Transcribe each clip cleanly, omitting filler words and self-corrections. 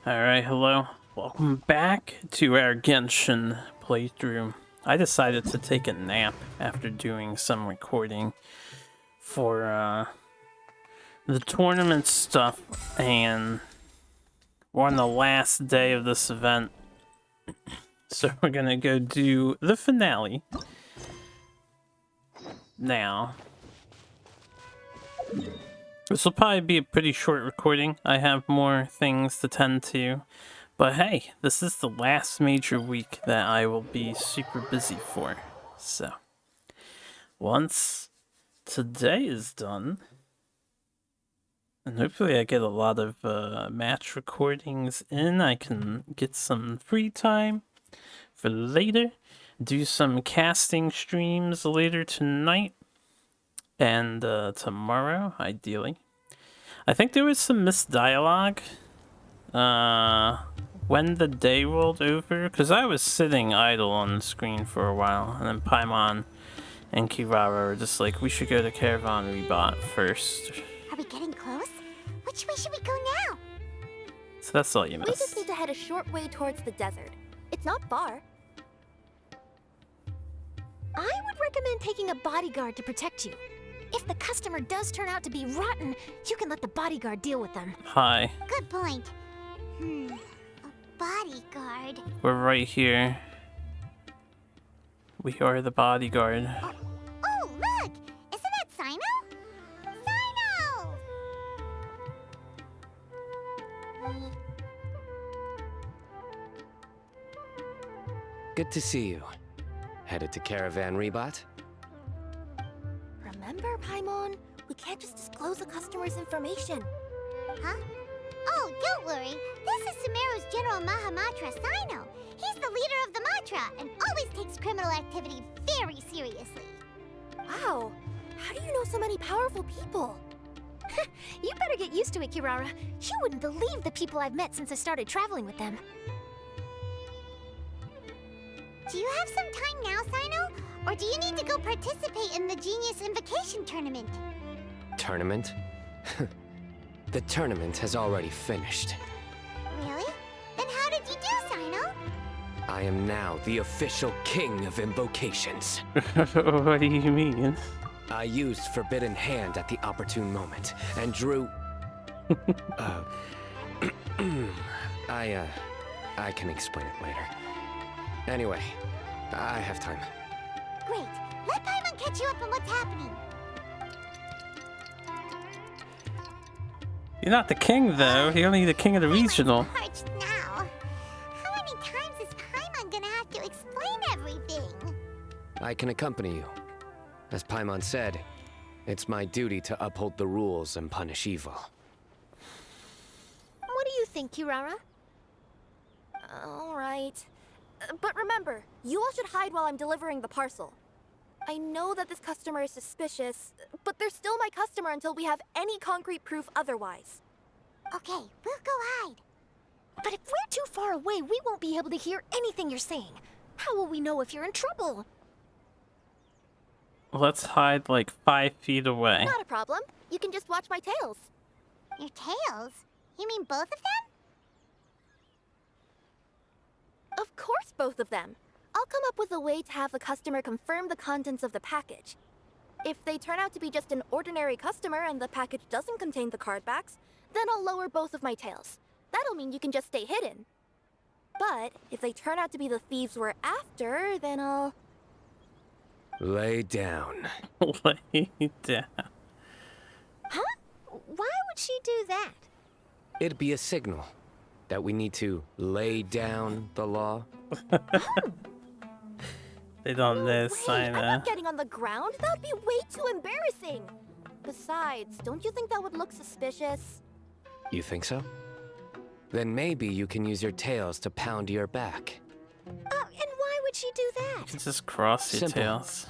Alright, hello. Welcome back to our Genshin playthrough. I decided to take a nap after doing some recording for the tournament stuff, and we're on the last day of this event. So we're gonna go do the finale now. This will probably be a pretty short recording. I have more things to tend to. But hey, this is the last major week that I will be super busy for. So, once today is done, and hopefully I get a lot of match recordings in, I can get some free time for later, do some casting streams later tonight, and tomorrow, ideally. I think there was some missed dialogue when the day rolled over, because I was sitting idle on the screen for a while, and then Paimon and Kirara were just like, we should go to Caravan Rebot first. Are we getting close? Which way should we go now? So that's all you missed. We just need to head a short way towards the desert. It's not far. I would recommend taking a bodyguard to protect you. If the customer does turn out to be rotten, you can let the bodyguard deal with them. Hi. Good point. A bodyguard. We're right here. We are the bodyguard. Oh, look! Isn't that Sino? Sino! Good to see you. Headed to Caravan Rebot? Remember, Paimon? We can't just disclose the customer's information. Huh? Oh, don't worry. This is Sumeru's General Mahamatra Sino. He's the leader of the Matra and always takes criminal activity very seriously. Wow, how do you know so many powerful people? You better get used to it, Kirara. You wouldn't believe the people I've met since I started traveling with them. Do you have some time now, Sino? Or do you need to go participate in the Genius Invocation Tournament? Tournament? The tournament has already finished. Really? Then how did you do, Sino? I am now the official king of invocations. What do you mean? I used Forbidden Hand at the opportune moment and drew... I can explain it later. Anyway, I have time. Great. Let Paimon catch you up on what's happening. You're not the king, though. You're only the king of the regional. Parched now. How many times is Paimon gonna have to explain everything? I can accompany you. As Paimon said, it's my duty to uphold the rules and punish evil. What do you think, Kirara? All right. But remember, you all should hide while I'm delivering the parcel. I know that this customer is suspicious, but they're still my customer until we have any concrete proof otherwise. Okay, we'll go hide. But if we're too far away, we won't be able to hear anything you're saying. How will we know if you're in trouble? Let's hide like 5 feet away. Not a problem. You can just watch my tails. Your tails? You mean both of them? Of course, both of them. I'll come up with a way to have the customer confirm the contents of the package. If they turn out to be just an ordinary customer and the package doesn't contain the card backs, then I'll lower both of my tails. That'll mean you can just stay hidden. But if they turn out to be the thieves we're after, then I'll... Lay down. Lay down. Huh? Why would she do that? It'd be a signal that we need to lay down the law. They don't know, Wait, I'm Sino. not getting on the ground. That would be way too embarrassing. Besides, don't you think that would look suspicious? You think so? Then maybe you can use your tails to pound your back. Oh, and why would she do that? Just cross your Simple. tails.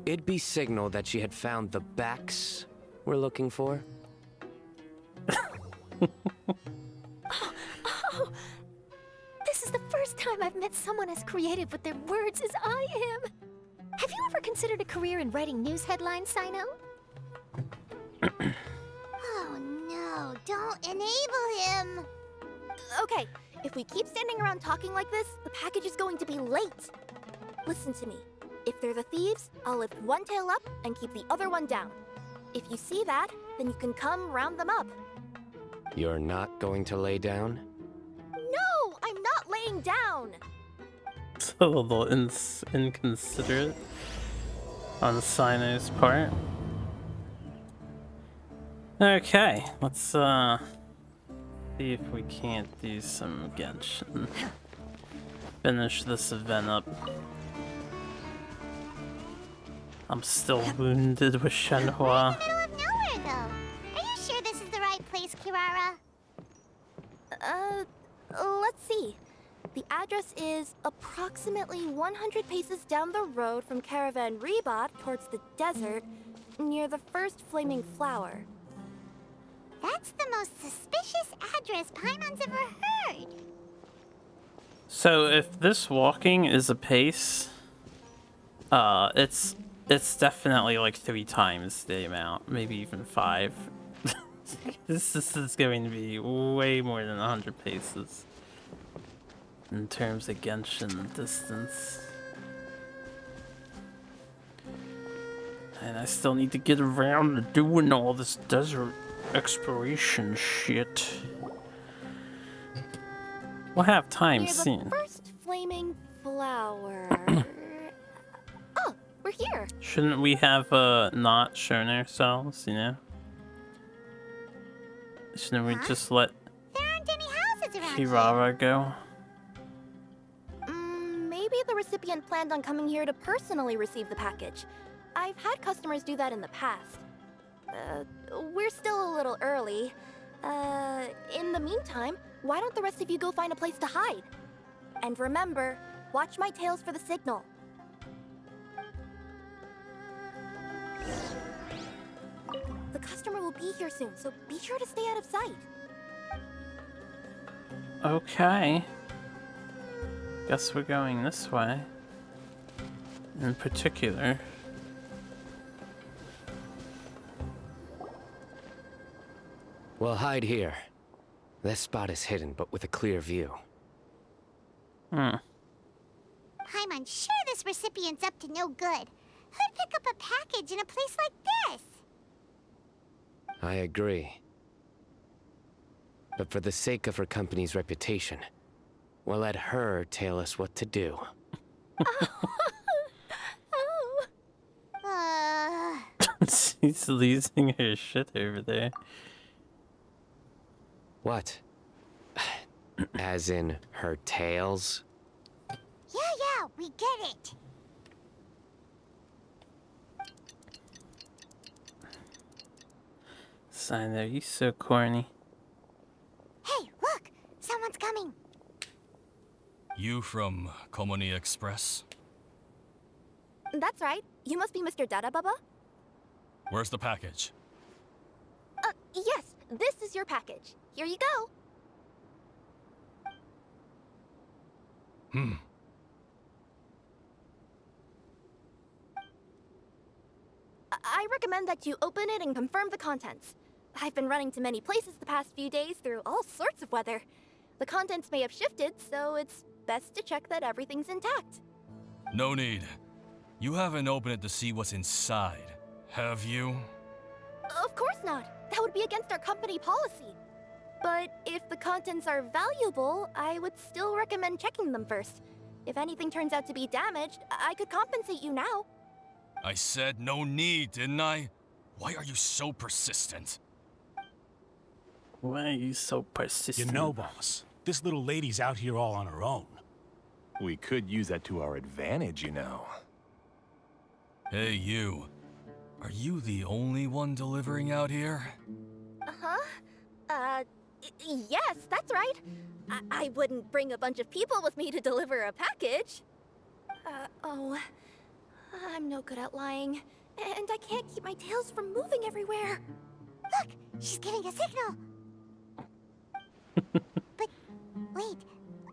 It'd be signal that she had found the backs we're looking for. Oh, this is the first time I've met someone as creative with their words as I am. Have you ever considered a career in writing news headlines, Sino? Oh no, don't enable him. Okay, if we keep standing around talking like this, the package is going to be late. Listen to me. If they're the thieves, I'll lift one tail up and keep the other one down. If you see that, then you can come round them up. You're not going to lay down? No, I'm not laying down. It's a little inconsiderate on Sino's part. Okay, let's see if we can't do some Genshin. Finish this event up. I'm still wounded with Shenhua. Middle of nowhere, though. Are you sure this is the right place, Kirara? Let's see. The address is approximately 100 paces down the road from Caravan Reebot towards the desert, near the first flaming flower. That's the most suspicious address Paimon's ever heard. So if this walking is a pace, it's definitely like 3 times the amount, maybe even 5. This is going to be way more than 100 paces in terms of Genshin distance. And I still need to get around to doing all this desert exploration shit. We'll have time Near soon. the first flaming flower. Oh, we're here. Shouldn't we have not shown ourselves, you know? Shouldn't we just let There aren't any houses around here. Kirara go? Maybe the recipient planned on coming here to personally receive the package. I've had customers do that in the past. We're still a little early. In the meantime, why don't the rest of you go find a place to hide? And remember, watch my tails for the signal. The customer will be here soon, so be sure to stay out of sight. Okay. Guess we're going this way. In particular. We'll hide here. This spot is hidden, but with a clear view. Paimon's sure this recipient's up to no good. Who'd pick up a package in a place like this? I agree. But for the sake of her company's reputation, we'll let her tell us what to do. Oh. She's losing her shit over there. What? As in her tails? Yeah, we get it. Sino, you so corny. Hey, look! Someone's coming. You from Komoni Express? That's right. You must be Mr. Dada Baba? Where's the package? Yes, this is your package. Here you go. I recommend that you open it and confirm the contents. I've been running to many places the past few days through all sorts of weather. The contents may have shifted, so it's best to check that everything's intact. No need. You haven't opened it to see what's inside, have you? Of course not. That would be against our company policy. But if the contents are valuable, I would still recommend checking them first. If anything turns out to be damaged, I could compensate you now. I said no need, didn't I? Why are you so persistent? Why are you so persistent? You know, boss, this little lady's out here all on her own. We could use that to our advantage, you know. Hey, you. Are you the only one delivering out here? Yes, that's right. I wouldn't bring a bunch of people with me to deliver a package. I'm no good at lying. And I can't keep my tails from moving everywhere. Look, she's giving a signal. But wait,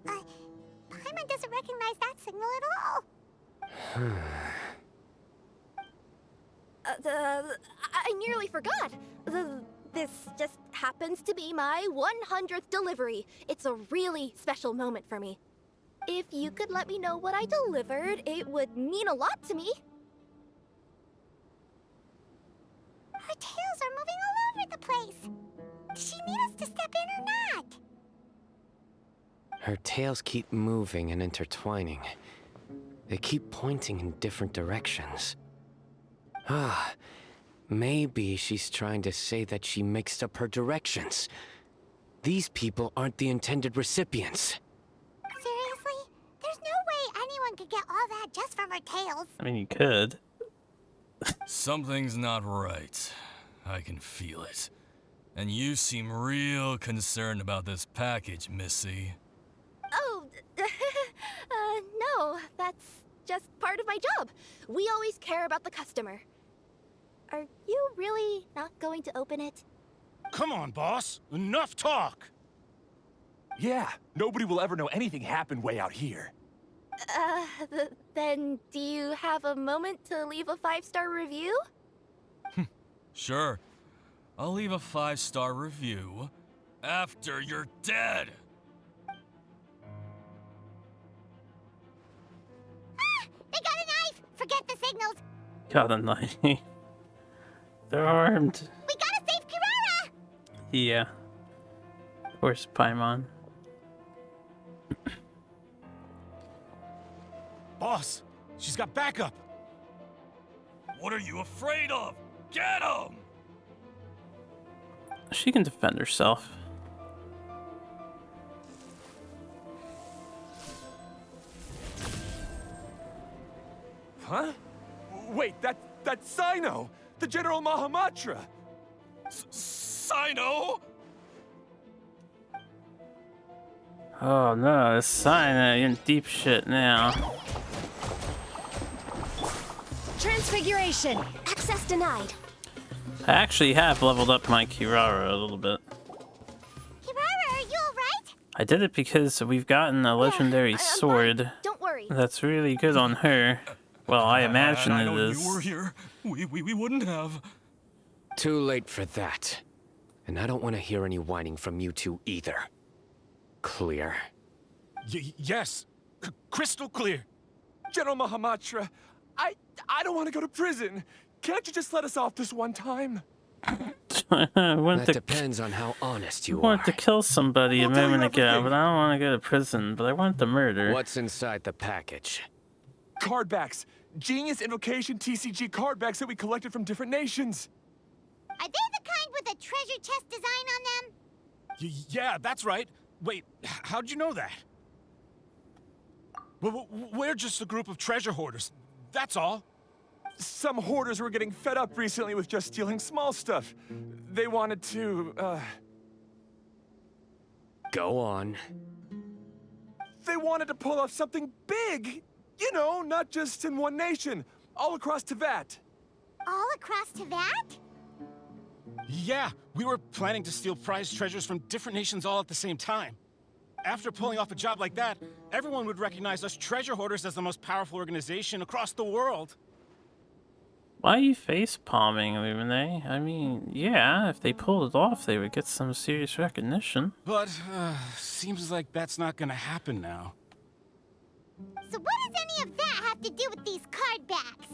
Paimon doesn't recognize that signal at all. I nearly forgot. This just happens to be my 100th delivery. It's a really special moment for me. If you could let me know what I delivered, it would mean a lot to me. Her tails are moving all over the place. Does she need us to step in or not? Her tails keep moving and intertwining. They keep pointing in different directions. Ah, maybe she's trying to say that she mixed up her directions. These people aren't the intended recipients. Seriously? There's no way anyone could get all that just from her tails. I mean, you could. Something's not right. I can feel it. And you seem real concerned about this package, Missy. Oh, no, that's just part of my job. We always care about the customer. Are you really not going to open it? Come on, boss. Enough talk. Yeah, nobody will ever know anything happened way out here. Then do you have a moment to leave a 5-star review? Sure. I'll leave a 5-star review after you're dead. They got a knife! Forget the signals. Got a knife. They're armed. We gotta save Kirara! Yeah. Where's Paimon? Boss, she's got backup. What are you afraid of? Get him! She can defend herself. Huh? Wait, that's Sino! The General Mahamatra! Sino? Oh no, it's Sina. You're in deep shit now. Transfiguration. Access denied. I actually have leveled up my Kirara a little bit. Kirara, are you alright? I did it because we've gotten a legendary I'm fine. sword Don't worry. that's really good on her. Well, I imagine I it know is. you were here. We wouldn't have. Too late for that. And I don't want to hear any whining from you two either. Clear. Yes. Crystal clear. General Mahamatra, I don't want to go to prison. Can't you just let us off this one time? I wanted That to, depends on how honest you wanted are. to kill somebody a We'll tell you moment ago, everything. but I don't want to go to prison. But I want to murder. What's inside the package? Card backs. Genius Invocation TCG card backs that we collected from different nations. Are they the kind with a treasure chest design on them? Yeah, that's right. Wait, how'd you know that? We're just a group of treasure hoarders. That's all. Some hoarders were getting fed up recently with just stealing small stuff. They wanted to, Go on. they wanted to pull off something big. You know, not just in one nation, all across Teyvat. All across Teyvat? Yeah, we were planning to steal prized treasures from different nations all at the same time. After pulling off a job like that, everyone would recognize us treasure hoarders as the most powerful organization across the world. Why are you face palming, Lumine? I mean, yeah, if they pulled it off, they would get some serious recognition. But, seems like that's not gonna happen now. So what does any of that have to do with these card backs?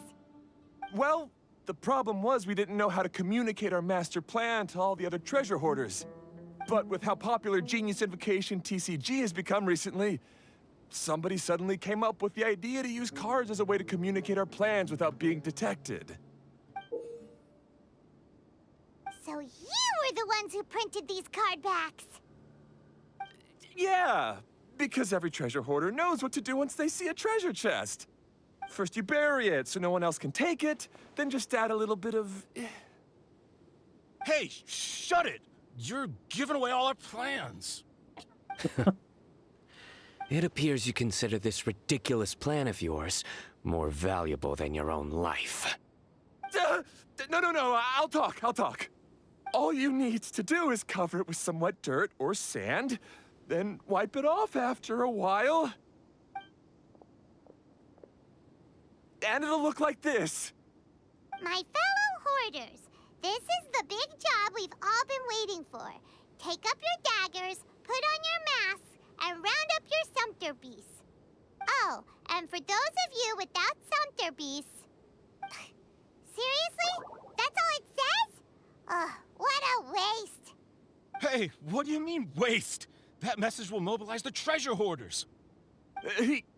Well, the problem was we didn't know how to communicate our master plan to all the other treasure hoarders. But with how popular Genius Invocation TCG has become recently, somebody suddenly came up with the idea to use cards as a way to communicate our plans without being detected. So you were the ones who printed these card backs. Yeah, because every treasure hoarder knows what to do once they see a treasure chest. First you bury it so no one else can take it, then just add a little bit of... Hey, shut it! You're giving away all our plans. It appears you consider this ridiculous plan of yours more valuable than your own life. No, I'll talk. All you need to do is cover it with some wet dirt or sand, then wipe it off after a while. And it'll look like this. My fellow hoarders, This is the big job we've all been waiting for. Take up your daggers, put on your masks, and round up your sumpter beasts. Oh, and for those of you without sumpter beasts... Seriously? That's all it says? Ugh, what a waste. Hey, what do you mean, waste? That message will mobilize the treasure hoarders.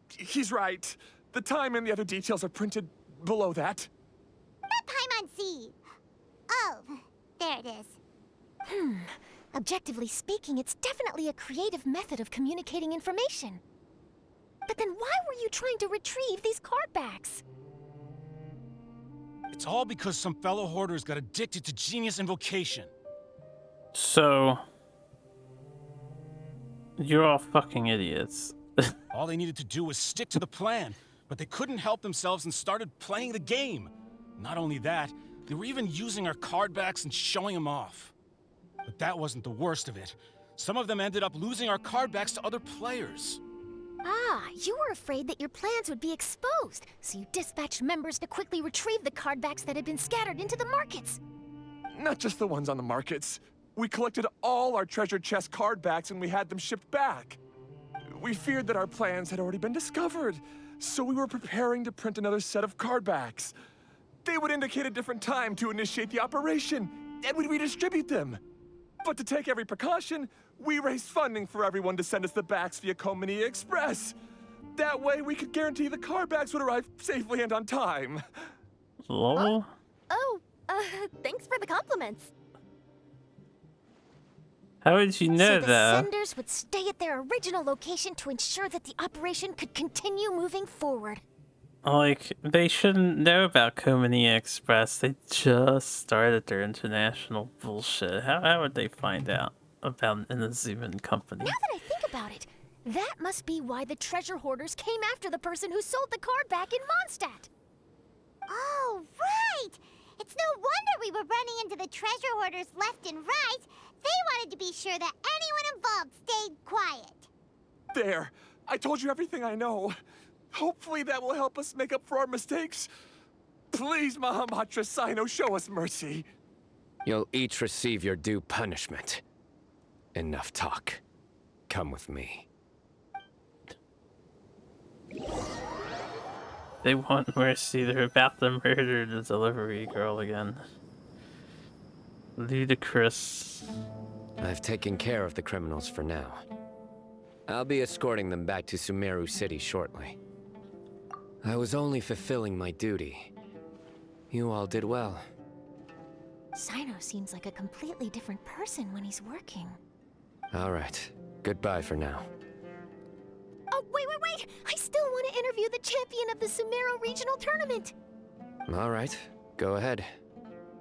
He's right. The time and the other details are printed below that. Not Paimon. Oh, there it is. Objectively speaking, it's definitely a creative method of communicating information. But then why were you trying to retrieve these card backs? It's all because some fellow hoarders got addicted to genius invocation. So, you're all fucking idiots. All they needed to do was stick to the plan, but they couldn't help themselves and started playing the game. Not only that, they were even using our card backs and showing them off. But that wasn't the worst of it. Some of them ended up losing our card backs to other players. Ah, you were afraid that your plans would be exposed, so you dispatched members to quickly retrieve the card backs that had been scattered into the markets. Not just the ones on the markets. We collected all our treasure chest card backs and we had them shipped back. We feared that our plans had already been discovered, so we were preparing to print another set of card backs. They would indicate a different time to initiate the operation, and we'd redistribute them. But to take every precaution, we raised funding for everyone to send us the backs via Komini Express. That way, we could guarantee the card backs would arrive safely and on time. Lol. Oh, thanks for the compliments. How did you know So the that? senders would stay at their original location to ensure that the operation could continue moving forward. Like, they shouldn't know about Komini Express. They just started their international bullshit. How would they find out about an Inazuman company? Now that I think about it, that must be why the treasure hoarders came after the person who sold the card back in Mondstadt. Oh, right! It's no wonder we were running into the treasure hoarders left and right. They wanted to be sure that anyone involved stayed quiet. There, I told you everything I know. Hopefully that will help us make up for our mistakes. Please, Mahamatra Sino, show us mercy. You'll each receive your due punishment. Enough talk. Come with me. They want mercy. They're about to murder the delivery girl again. Ludicrous. I've taken care of the criminals for now. I'll be escorting them back to Sumeru City shortly. I was only fulfilling my duty. You all did well. Sino seems like a completely different person when he's working. All right. Goodbye for now. Oh, wait! I still want to interview the champion of the Sumeru Regional Tournament! All right. Go ahead.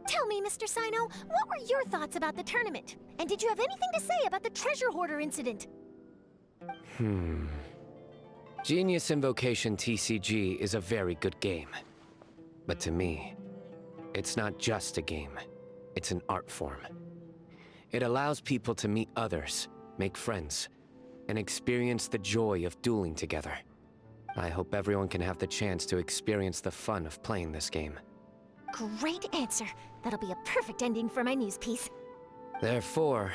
Tell me, Mr. Sino, what were your thoughts about the tournament? And did you have anything to say about the treasure hoarder incident? Genius Invocation TCG is a very good game. But to me, it's not just a game. It's an art form. It allows people to meet others, make friends, and experience the joy of dueling together. I hope everyone can have the chance to experience the fun of playing this game. Great answer. That'll be a perfect ending for my news piece. Therefore,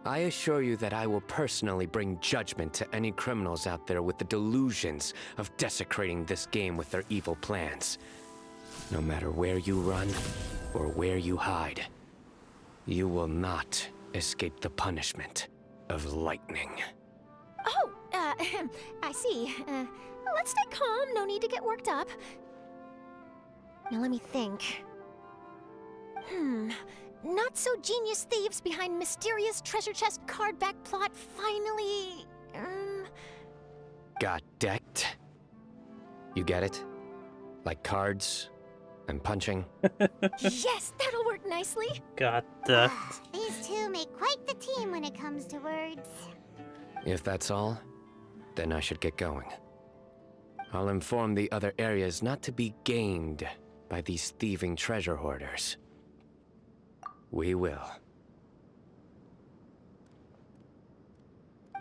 I assure you that I will personally bring judgment to any criminals out there with the delusions of desecrating this game with their evil plans. No matter where you run or where you hide, you will not escape the punishment of lightning. Oh, I see. Let's stay calm. No need to get worked up. Now let me think. Not so genius thieves behind mysterious treasure chest card back plot finally... Got decked? You get it? Like cards and punching? Yes, that'll work nicely. Got that. These two make quite the team when it comes to words. If that's all, then I should get going. I'll inform the other areas not to be gamed by these thieving treasure hoarders. We will.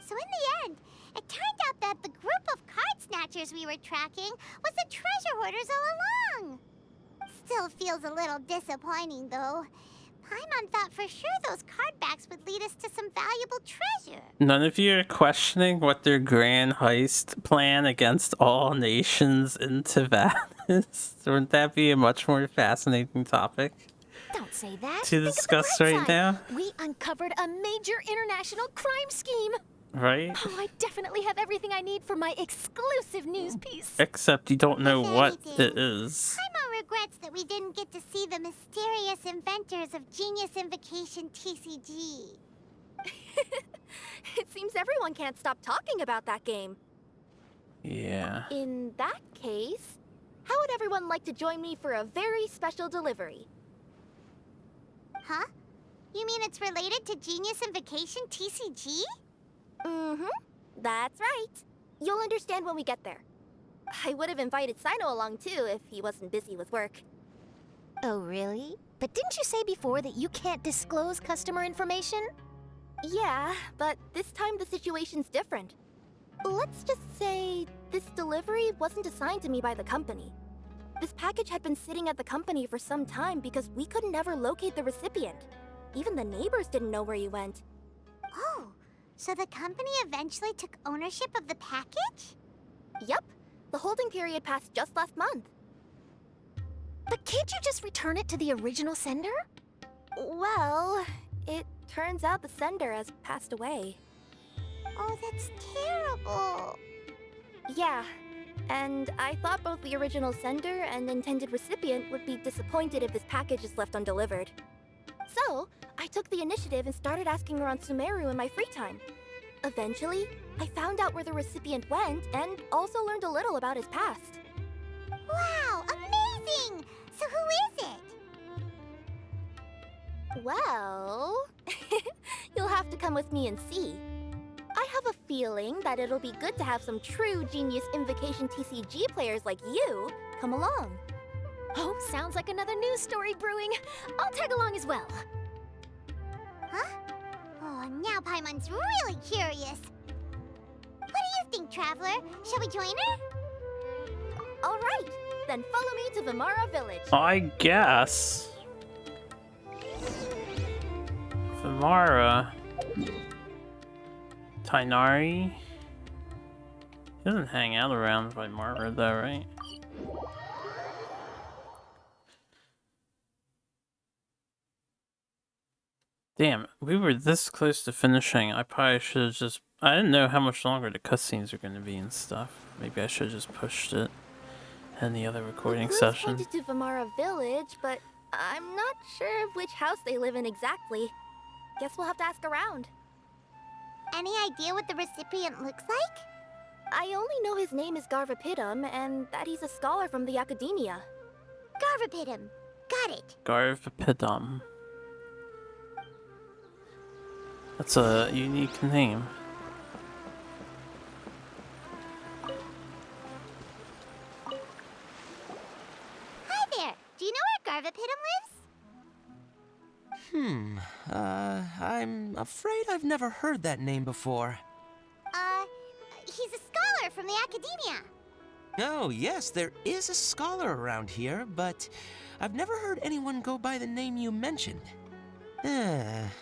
So in the end, it turned out that the group of card snatchers we were tracking was the treasure hoarders all along. Still feels a little disappointing, though. Paimon thought for sure those card backs would lead us to some valuable treasure. None of you are questioning what their grand heist plan against all nations in Tibet is. Wouldn't that be a much more fascinating topic Don't say that. to Think of the discuss bright right side. now? We uncovered a major international crime scheme. Right? Oh, I definitely have everything I need for my exclusive news piece. Except you don't know If what anything, it is. Paimon regrets that we didn't get to see the mysterious inventors of Genius Invocation TCG. It seems everyone can't stop talking about that game. Yeah. In that case, how would everyone like to join me for a very special delivery? Huh? You mean it's related to Genius Invocation TCG? Mm-hmm. That's right. You'll understand when we get there. I would have invited Sino along too if he wasn't busy with work. Oh, really? But didn't you say before that you can't disclose customer information? Yeah, but this time the situation's different. Let's just say this delivery wasn't assigned to me by the company. This package had been sitting at the company for some time because we could never locate the recipient. Even the neighbors didn't know where he went. Oh, so the company eventually took ownership of the package? Yup, the holding period passed just last month. But can't you just return it to the original sender? Well, it turns out the sender has passed away. Oh, that's terrible. Yeah, and I thought both the original sender and intended recipient would be disappointed if this package is left undelivered. So, I took the initiative and started asking around Sumeru in my free time. Eventually, I found out where the recipient went and also learned a little about his past. Wow, amazing! So who is it? Well, you'll have to come with me and see. I have a feeling that it'll be good to have some true Genius Invocation TCG players like you come along. Oh, sounds like another news story brewing. I'll tag along as well. Huh? Oh, now Paimon's really curious. What do you think, Traveler? Shall we join her? All right, then follow me to Vimara Village. I guess. Vimara. Tainari. He doesn't hang out around Vimara though, right? Damn, we were this close to finishing. I probably should have just... I didn't know how much longer the cutscenes are going to be and stuff. Maybe I should have just pushed it in the other recording We've session. pointed to Vimara Village, but I'm not sure of which house they live in exactly. Guess we'll have to ask around. Any idea what the recipient looks like? I only know his name is Garvapidum and that he's a scholar from the academia. Garvapidum. Got it. Garvapidum. That's a unique name. Hi there. Do you know where Garvapidum lives? I'm afraid I've never heard that name before. He's a scholar from the academia. Oh, yes, there is a scholar around here, but I've never heard anyone go by the name you mentioned.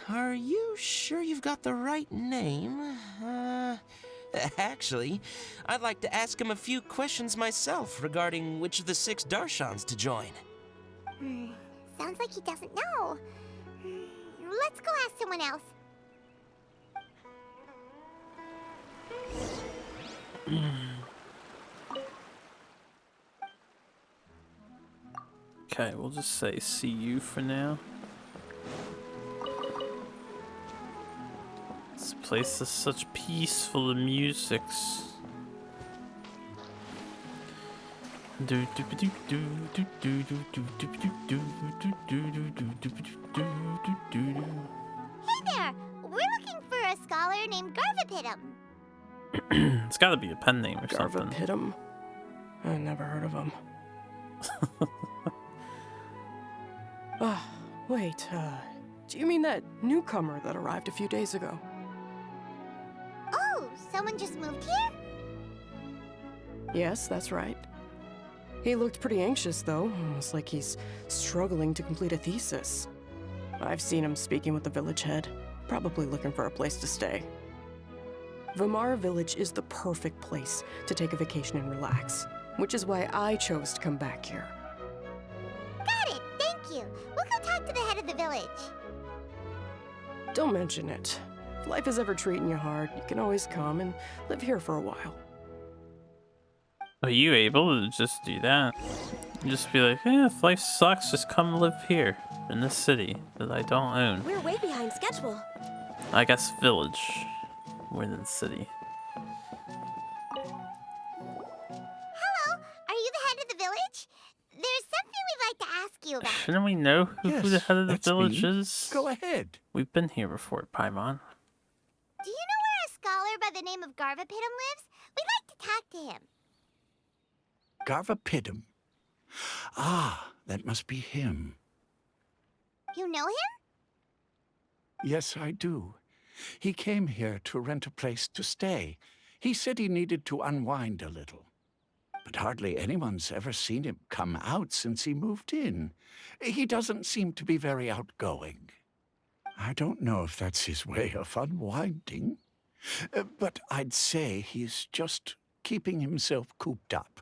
Are you sure you've got the right name? Actually, I'd like to ask him a few questions myself regarding which of the 6 Darshans to join. Sounds like he doesn't know. Let's go ask someone else. Okay, we'll just say see you for now. This place is such peaceful musics. Hey there! We're looking for a scholar named Garvapidum. It's gotta be a pen name or something. Garvapidum? I never heard of him. Wait, do you mean that newcomer that arrived a few days ago? Oh, someone just moved here? Yes, that's right. He looked pretty anxious, though, almost like he's struggling to complete a thesis. I've seen him speaking with the village head, probably looking for a place to stay. Vamara Village is the perfect place to take a vacation and relax, which is why I chose to come back here. Got it, thank you. We'll go talk to the head of the village. Don't mention it. If life is ever treating you hard, you can always come and live here for a while. Are you able to just do that? Just be like, if life sucks, just come live here in this city that I don't own. We're way behind schedule. I guess village more than city. Hello, are you the head of the village? There's something we'd like to ask you about. Shouldn't we know who the head of the that's village me. is? Go ahead. We've been here before, Paimon. Do you know where a scholar by the name of Garvapidum lives? We'd like to talk to him. Garvapidum. Ah, that must be him. You know him? Yes, I do. He came here to rent a place to stay. He said he needed to unwind a little. But hardly anyone's ever seen him come out since he moved in. He doesn't seem to be very outgoing. I don't know if that's his way of unwinding, but I'd say he's just keeping himself cooped up.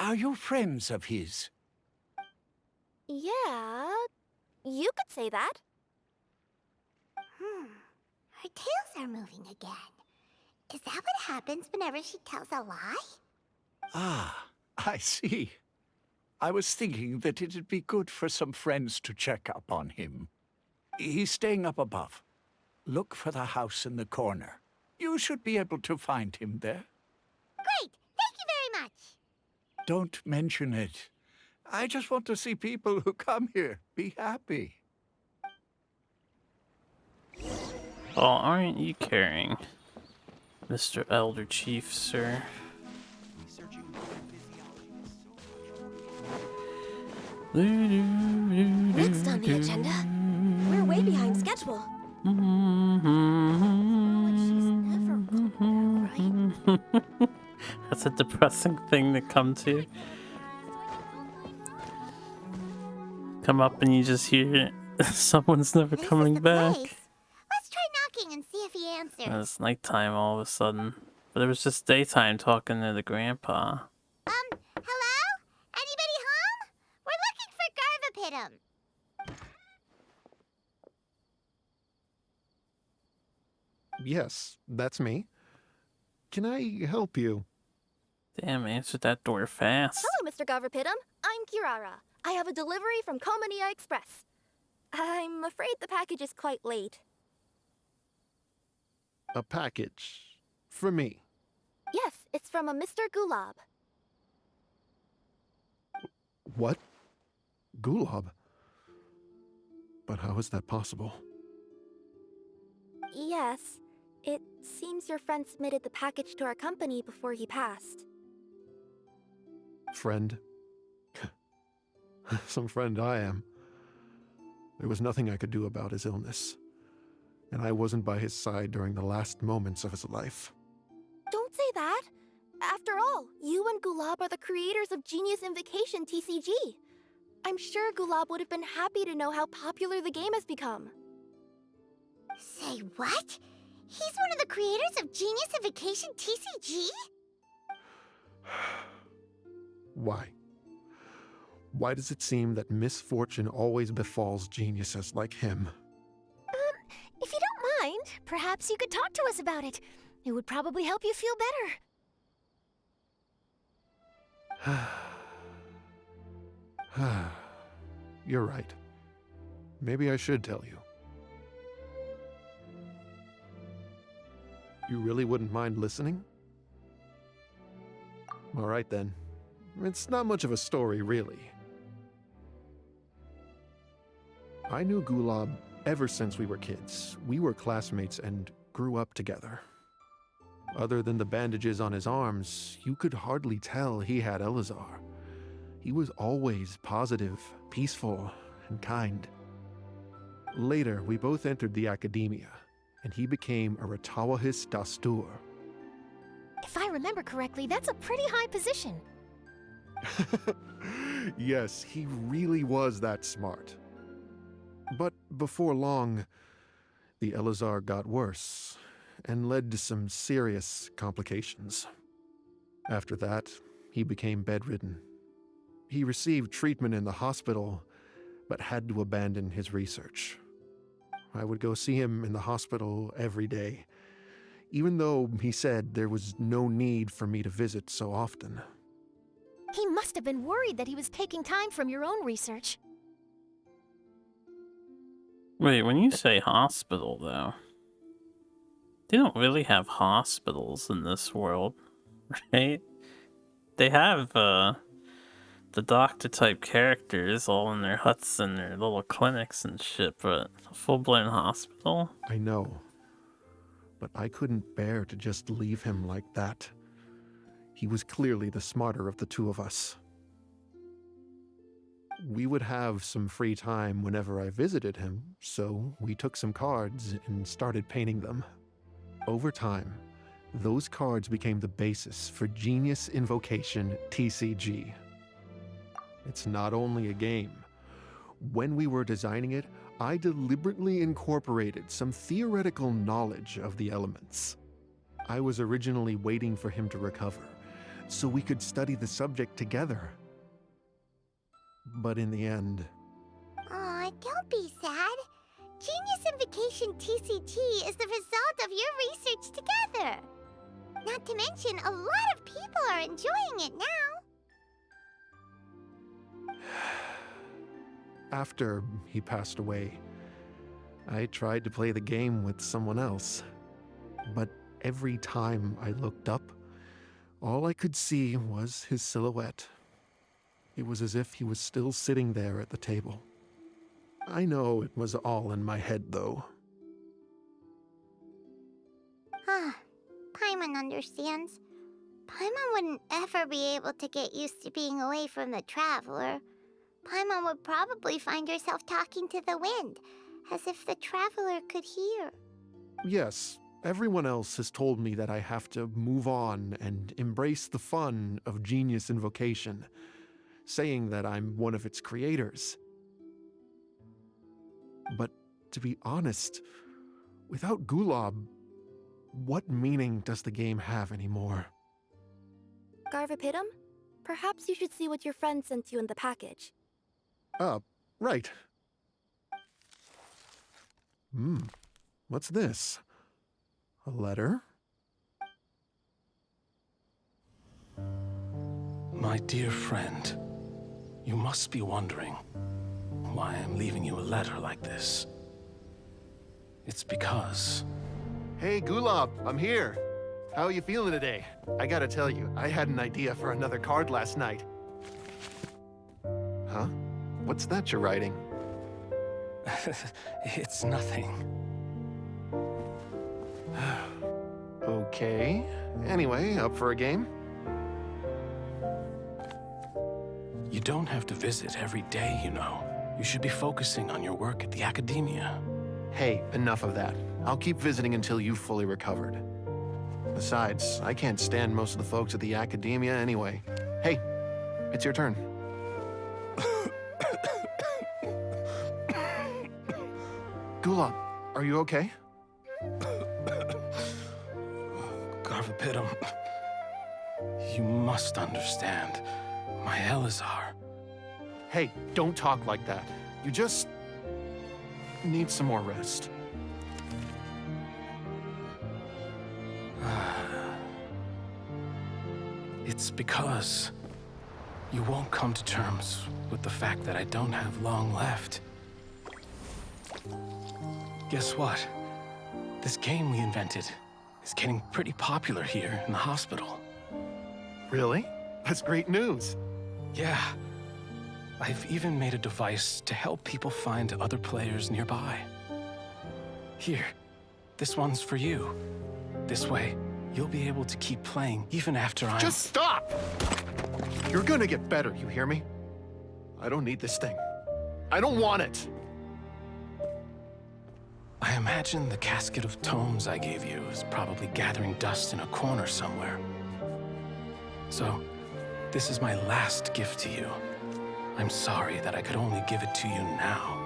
Are you friends of his? Yeah, you could say that. Her tails are moving again. Is that what happens whenever she tells a lie? Ah, I see. I was thinking that it'd be good for some friends to check up on him. He's staying up above. Look for the house in the corner. You should be able to find him there. Great! Thank you very much! Don't mention it. I just want to see people who come here be happy. Oh, aren't you caring, Mr. Elder Chief, sir? Next on the agenda, we're way behind schedule. That's a depressing thing to come to. Come up and you just hear someone's never This coming is the back. place. Let's try knocking and see if he answers. And it's nighttime all of a sudden. But it was just daytime talking to the grandpa. Hello? Anybody home? We're looking for Garvapidum. Yes, that's me. Can I help you? Damn, answered that door fast. Hello, Mr. Garvapidum. I'm Kirara. I have a delivery from Komania Express. I'm afraid the package is quite late. A package. For me. Yes, it's from a Mr. Gulab. What? Gulab? But how is that possible? Yes, it seems your friend submitted the package to our company before he passed. Friend? Some friend I am. There was nothing I could do about his illness. And I wasn't by his side during the last moments of his life. Don't say that! After all, you and Gulab are the creators of Genius Invocation TCG. I'm sure Gulab would have been happy to know how popular the game has become. Say what? He's one of the creators of Genius Invocation TCG? Why? Why does it seem that misfortune always befalls geniuses like him? If you don't mind, perhaps you could talk to us about it. It would probably help you feel better. You're right. Maybe I should tell you. You really wouldn't mind listening? All right then. It's not much of a story, really. I knew Gulab ever since we were kids. We were classmates and grew up together. Other than the bandages on his arms, you could hardly tell he had Elazar. He was always positive, peaceful, and kind. Later, we both entered the academia, and he became a Ratawahis Dastur. If I remember correctly, that's a pretty high position. Yes, he really was that smart. But before long, the Elazar got worse and led to some serious complications. After that, he became bedridden. He received treatment in the hospital, but had to abandon his research. I would go see him in the hospital every day, even though he said there was no need for me to visit so often. He must have been worried that he was taking time from your own research. Wait, when you say hospital, though, they don't really have hospitals in this world, right? They have, the doctor-type characters all in their huts and their little clinics and shit, but a full-blown hospital? I know, but I couldn't bear to just leave him like that. He was clearly the smarter of the two of us. We would have some free time whenever I visited him, so we took some cards and started painting them. Over time, those cards became the basis for Genius Invocation TCG. It's not only a game. When we were designing it, I deliberately incorporated some theoretical knowledge of the elements. I was originally waiting for him to recover, so we could study the subject together. But in the end... Aw, don't be sad. Genius Invocation TCG is the result of your research together. Not to mention, a lot of people are enjoying it now. After he passed away, I tried to play the game with someone else. But every time I looked up, all I could see was his silhouette. It was as if he was still sitting there at the table. I know it was all in my head, though. Paimon understands. Paimon wouldn't ever be able to get used to being away from the Traveler. Paimon would probably find herself talking to the wind, as if the Traveler could hear. Yes, everyone else has told me that I have to move on and embrace the fun of Genius Invocation, saying that I'm one of its creators. But to be honest, without Gulab, what meaning does the game have anymore? Garvapidum? Perhaps you should see what your friend sent you in the package. Right. What's this? A letter? My dear friend, you must be wondering why I'm leaving you a letter like this. It's because... Hey, Gulab, I'm here. How are you feeling today? I gotta tell you, I had an idea for another card last night. Huh? What's that you're writing? It's nothing. Okay. Anyway, up for a game? You don't have to visit every day, you know. You should be focusing on your work at the academia. Hey, enough of that. I'll keep visiting until you've fully recovered. Besides, I can't stand most of the folks at the academia anyway. Hey, it's your turn. Gulab, are you okay? Garvapidum, you must understand. My Elazar. Hey, don't talk like that. You just need some more rest. It's because you won't come to terms with the fact that I don't have long left. Guess what? This game we invented is getting pretty popular here in the hospital. Really? That's great news. Yeah. I've even made a device to help people find other players nearby. Here, this one's for you. This way, you'll be able to keep playing even after I'm... Just stop! You're gonna get better, you hear me? I don't need this thing. I don't want it! I imagine the casket of tomes I gave you is probably gathering dust in a corner somewhere. So, This is my last gift to you. I'm sorry that I could only give it to you now.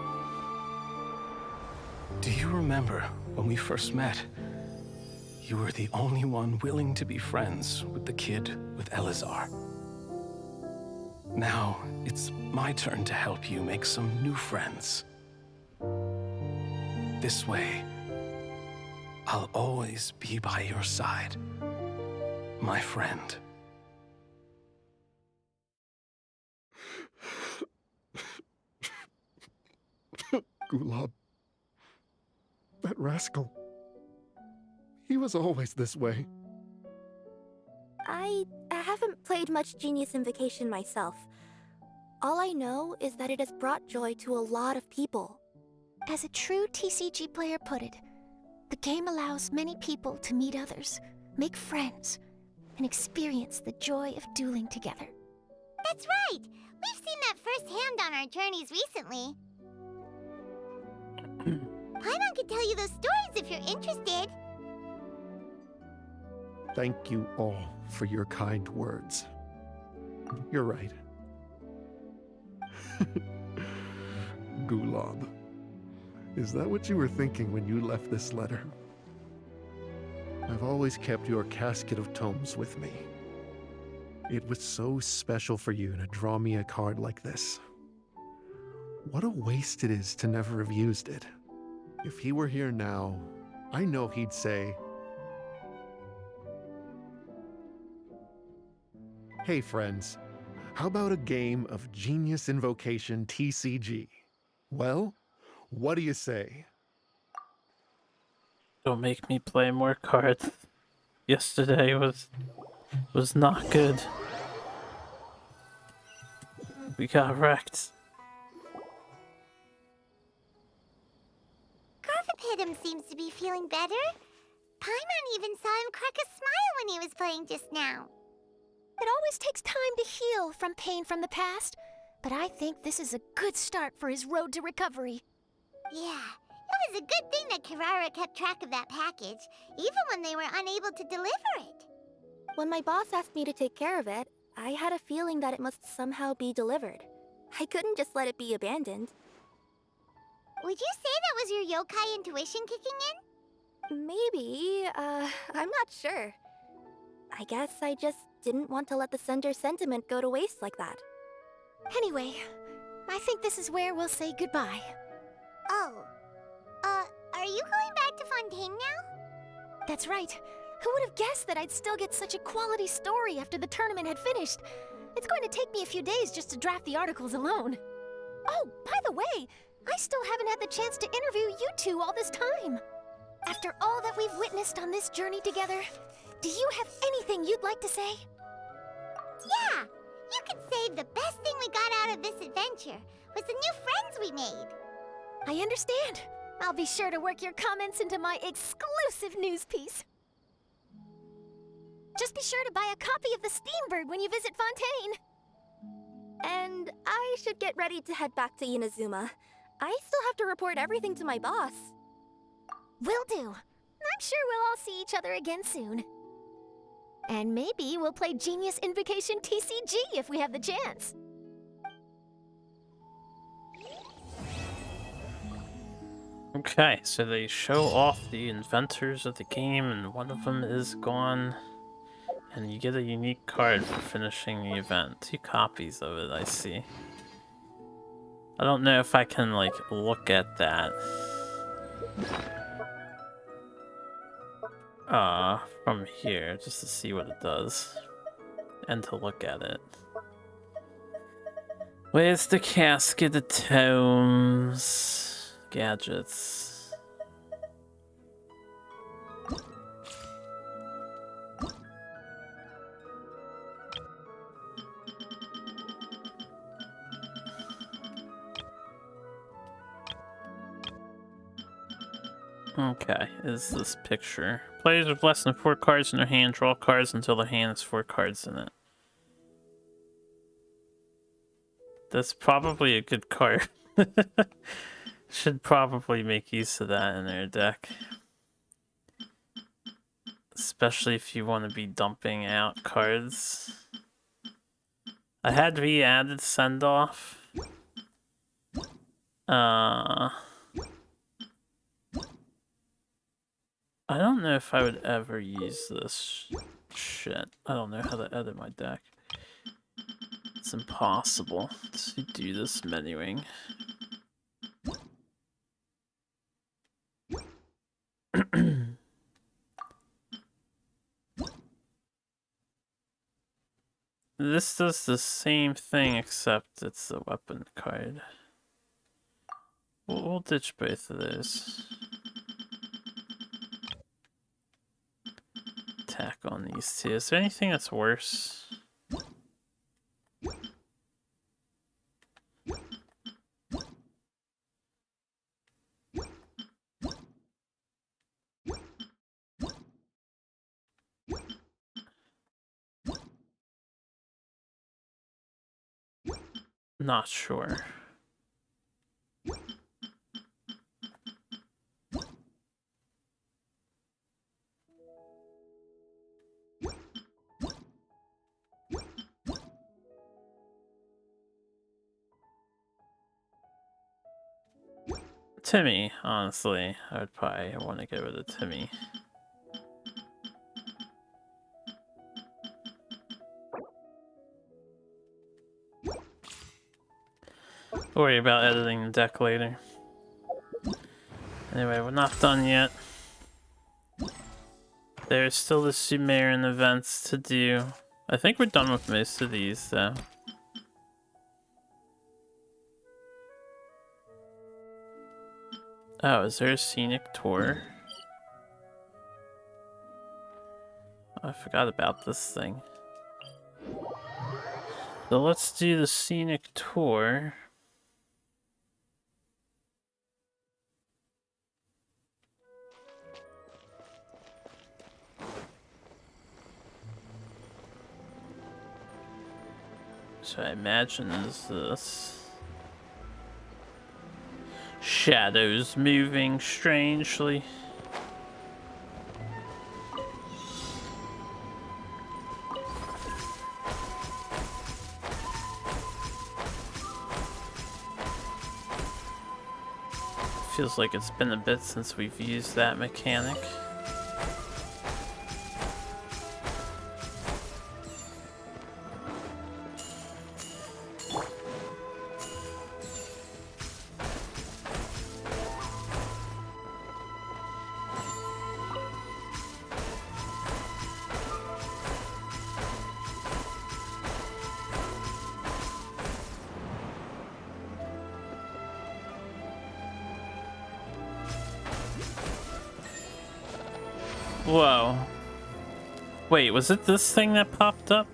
Do you remember when we first met? You were the only one willing to be friends with the kid with Elazar. Now, it's my turn to help you make some new friends. This way, I'll always be by your side, my friend. Gulab. That rascal. He was always this way. I haven't played much Genius Invocation myself. All I know is that it has brought joy to a lot of people. As a true TCG player put it, the game allows many people to meet others, make friends, and experience the joy of dueling together. That's right! We've seen that firsthand on our journeys recently. Paimon could tell you those stories if you're interested. Thank you all for your kind words. You're right. Gulab. Is that what you were thinking when you left this letter? I've always kept your casket of tomes with me. It was so special for you to draw me a card like this. What a waste it is to never have used it. If he were here now, I know he'd say, "Hey friends, how about a game of Genius Invocation TCG? Well, what do you say?" Don't make me play more cards. Yesterday was not good. We got wrecked. Garfapitum seems to be feeling better. Paimon even saw him crack a smile when he was playing just now. It always takes time to heal from pain from the past, but I think this is a good start for his road to recovery. Yeah, it was a good thing that Kirara kept track of that package, even when they were unable to deliver it. When my boss asked me to take care of it, I had a feeling that it must somehow be delivered. I couldn't just let it be abandoned. Would you say that was your yokai intuition kicking in? Maybe, I'm not sure. I guess I just didn't want to let the sender's sentiment go to waste like that. Anyway, I think this is where we'll say goodbye. Oh. Are you going back to Fontaine now? That's right. Who would have guessed that I'd still get such a quality story after the tournament had finished? It's going to take me a few days just to draft the articles alone. Oh, by the way, I still haven't had the chance to interview you two all this time. After all that we've witnessed on this journey together, do you have anything you'd like to say? Yeah! You can say the best thing we got out of this adventure was the new friends we made. I understand. I'll be sure to work your comments into my exclusive news piece. Just be sure to buy a copy of the Steambird when you visit Fontaine. And I should get ready to head back to Inazuma. I still have to report everything to my boss. Will do. I'm sure we'll all see each other again soon. And maybe we'll play Genius Invocation TCG if we have the chance. Okay, so they show off the inventors of the game, and one of them is gone. And you get a unique card for finishing the event. 2 copies of it, I see. I don't know if I can, like, look at that. From here, just to see what it does. And to look at it. Where's the casket of tomes? Gadgets. Okay, is this picture. Players with less than 4 cards in their hand draw cards until their hand has 4 cards in it. That's probably a good card. Should probably make use of that in their deck. Especially if you want to be dumping out cards. I had re-added send-off. I don't know if I would ever use this shit. I don't know how to edit my deck. It's impossible to do this menuing. This does the same thing except it's a weapon card. We'll ditch both of those. Attack on these two. Is there anything that's worse? Not sure. Timmy, honestly. I would probably want to get rid of Timmy. Worry about editing the deck later. Anyway, we're not done yet. There's still the Sumerian events to do. I think we're done with most of these, though. Oh, is there a scenic tour? I forgot about this thing. So let's do the scenic tour. So I imagine is this. Shadows moving strangely. Feels like it's been a bit since we've used that mechanic. Whoa. Wait, was it this thing that popped up?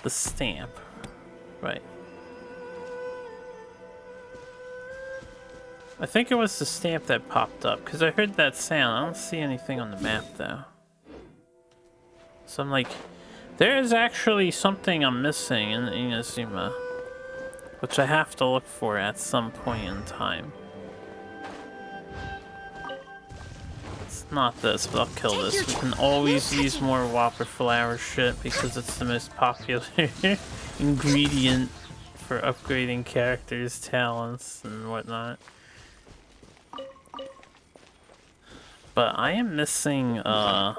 The stamp. Right. I think it was the stamp that popped up, because I heard that sound. I don't see anything on the map, though. So I'm like, there is actually something I'm missing in Inazuma, which I have to look for at some point in time. Not this, but I'll kill this. We can always use more Whopper Flower shit because it's the most popular ingredient for upgrading characters' talents and whatnot. But I am missing, I'm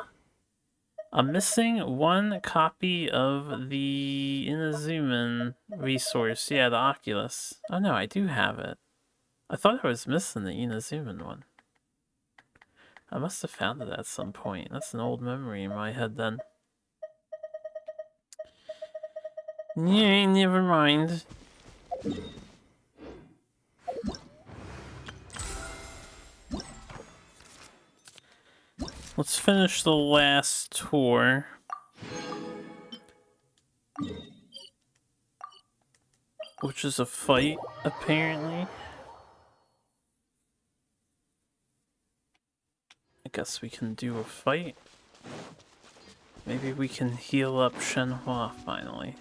missing one copy of the Inazuman resource. Yeah, the Oculus. Oh no, I do have it. I thought I was missing the Inazuman one. I must have found it at some point. That's an old memory in my head then. Yeah, never mind. Let's finish the last tour. Which is a fight, apparently. I guess we can do a fight. Maybe we can heal up Shenhua finally.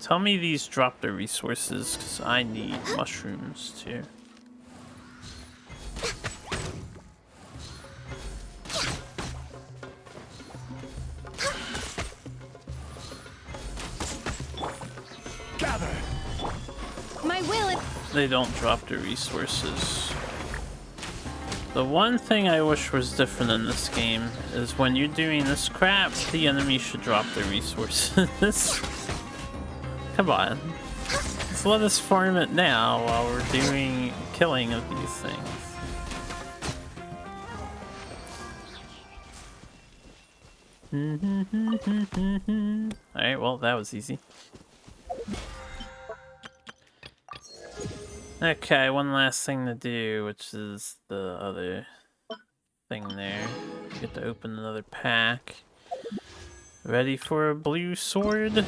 Tell me these drop their resources, because I need mushrooms too. they don't drop the resources. The one thing I wish was different in this game is when you're doing this crap, the enemy should drop their resources. Come on. Let's let us farm it now while we're doing killing of these things. Alright, well, that was easy. Okay, one last thing to do, which is the other thing there. You get to open another pack. Ready for a blue sword?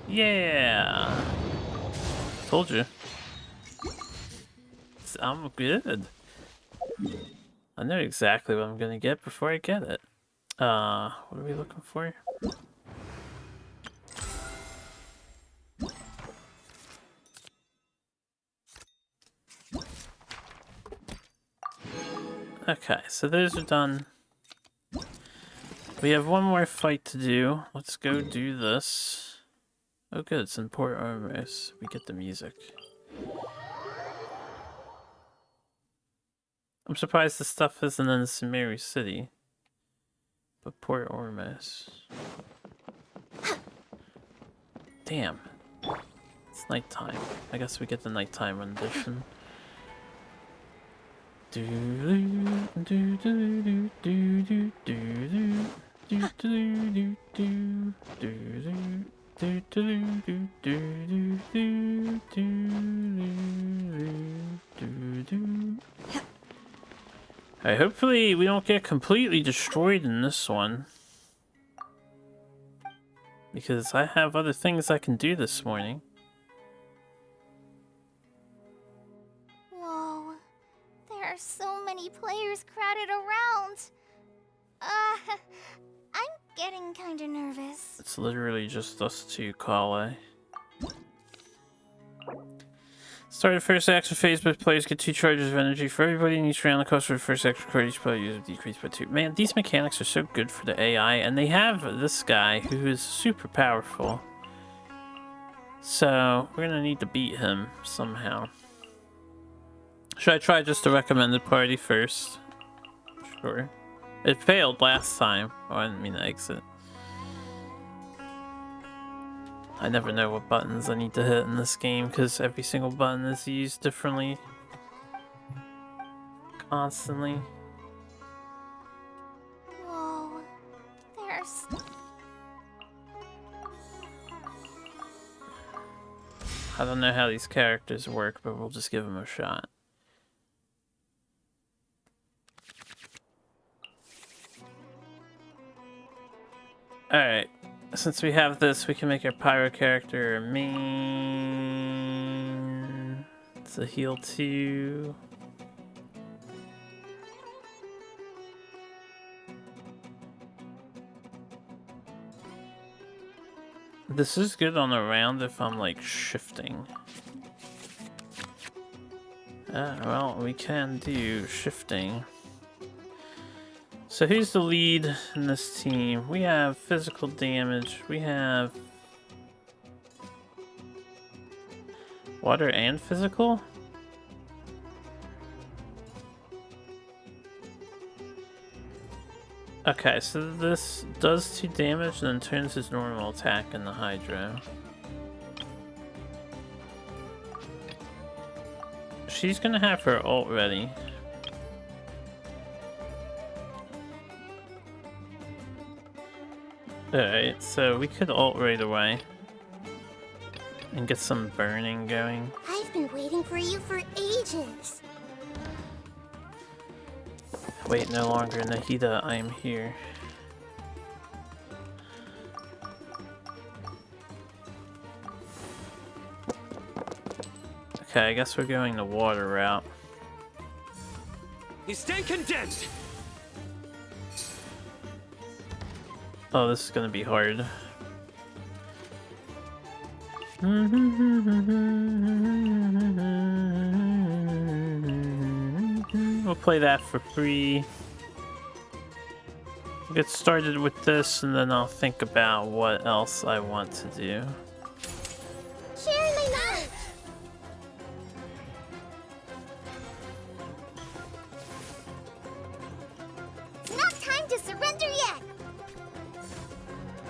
Yeah! Told you. I'm good. I know exactly what I'm gonna get before I get it. What are we looking for? Okay, so those are done. We have one more fight to do. Let's go do this. Oh good, it's in Port Ormuz. We get the music. I'm surprised this stuff isn't in Sumeru City. But Port Ormuz. Damn. It's nighttime. I guess we get the nighttime rendition. Alright, hopefully we don't get completely destroyed in this one. Because I have other things I can do this morning. Whoa. There are so many players crowded around. I'm getting kinda nervous. It's literally just us two, Kale. Start the first action phase, but players get 2 charges of energy for everybody in each round. The cost for the first action card each player uses decreased by 2. Man, these mechanics are so good for the AI, and they have this guy who is super powerful. So, we're gonna need to beat him somehow. Should I try just the recommended party first? Sure. It failed last time. Oh, I didn't mean to exit. I never know what buttons I need to hit in this game because every single button is used differently. Constantly. Whoa. There's... I don't know how these characters work, but we'll just give them a shot. Alright. Since we have this, we can make our pyro character main. It's a heal 2. This is good on a round if I'm like shifting. Well, we can do shifting. So who's the lead in this team? We have physical damage. We have water and physical? Okay, so this does 2 damage and then turns his normal attack into Hydro. She's gonna have her ult ready. Alright, so we could ult right away. And get some burning going. I've been waiting for you for ages. Wait no longer, Nahida, I am here. Okay, I guess we're going the water route. You stand condemned! Oh, this is gonna be hard. We'll play that for free. We'll get started with this and then I'll think about what else I want to do. Sharing my knowledge. time to surrender yet!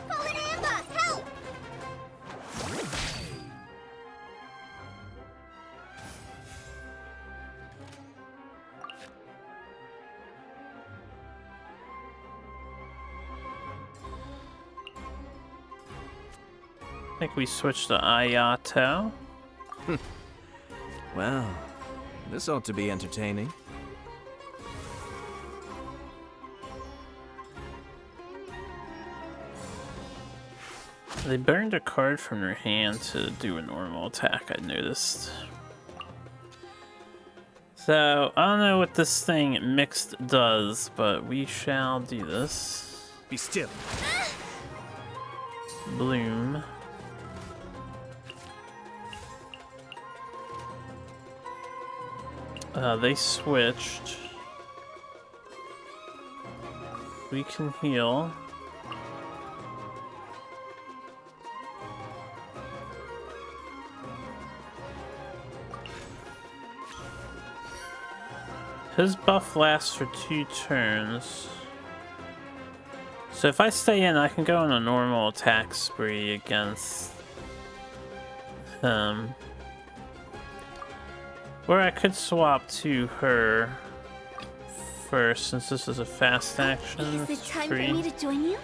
Fallen ambush, help! I think we switched to Ayato. Well, this ought to be entertaining. They burned a card from their hand to do a normal attack, I noticed. So, I don't know what this thing mixed does, but we shall do this. Be still. Bloom. They switched. We can heal. His buff lasts for 2 turns. So if I stay in, I can go on a normal attack spree against him. Or I could swap to her first, since this is a fast action. Is it time for spree. me to join you?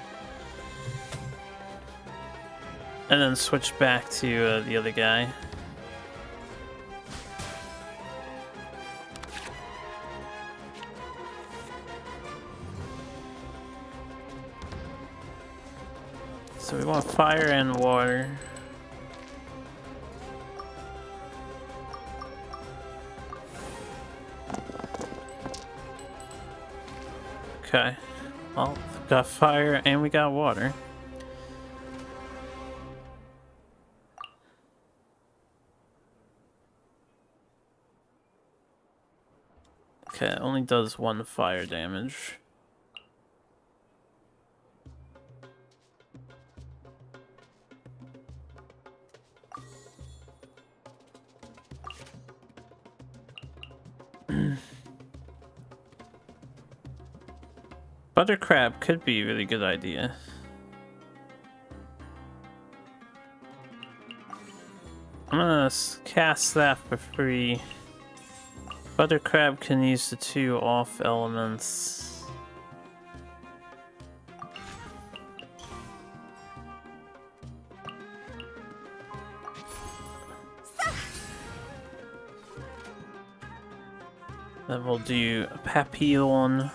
And then switch back to the other guy. So we want fire and water. Okay. Well, we got fire and we got water. Okay, it only does 1 fire damage. Butter crab could be a really good idea. I'm gonna cast that for free. Butter crab can use the 2 off elements. Then we'll do a Papillon.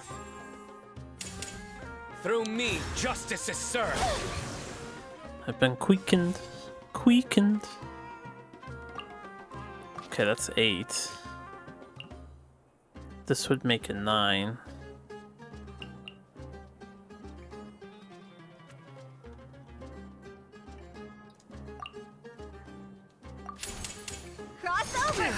Through me, justice is served. I've been quickened. Quickened. Okay, that's 8. This would make it 9. Crossover!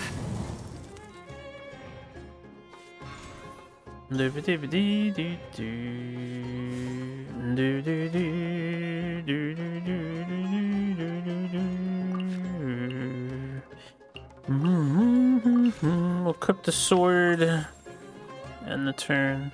We'll equip the sword and the turn.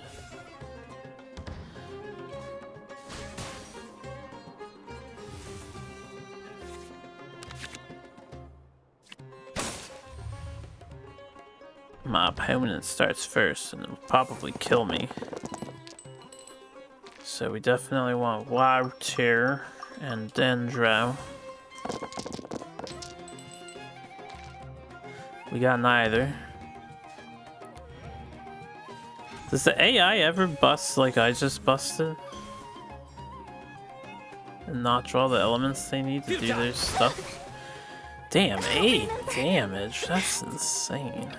My opponent starts first and will probably kill me. So we definitely want water and dendro. We got neither. Does the AI ever bust like I just busted? And not draw the elements they need to do their stuff? Damn, 8 damage. That's insane.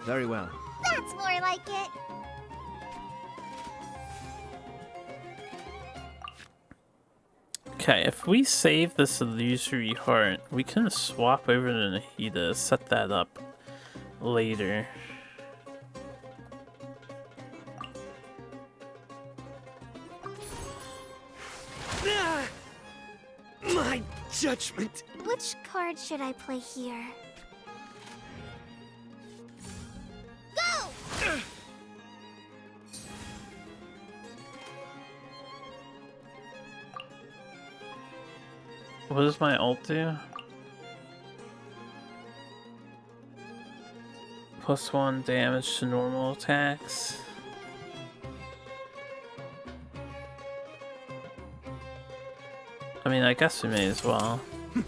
Very well. That's more like it. Okay, if we save this illusory heart, we can swap over to Nahida, set that up later. My judgment. Which card should I play here? Go! What does my ult do? +1 damage to normal attacks. I mean, I guess we may as well. No.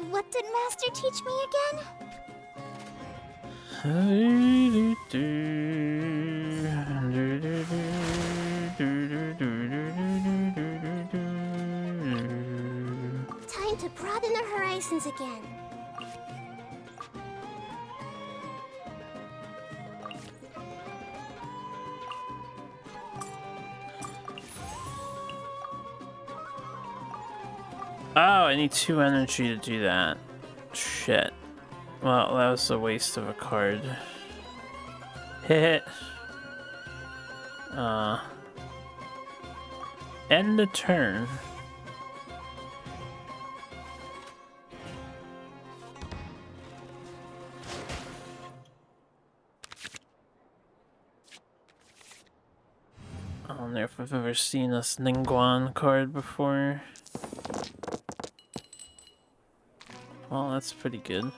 What did Master teach me again? Time to broaden our horizons again. Oh, I need 2 energy to do that. Shit. Well, that was a waste of a card. Hit. End the turn. I don't know if I've ever seen this Ningguang card before. Well, that's pretty good.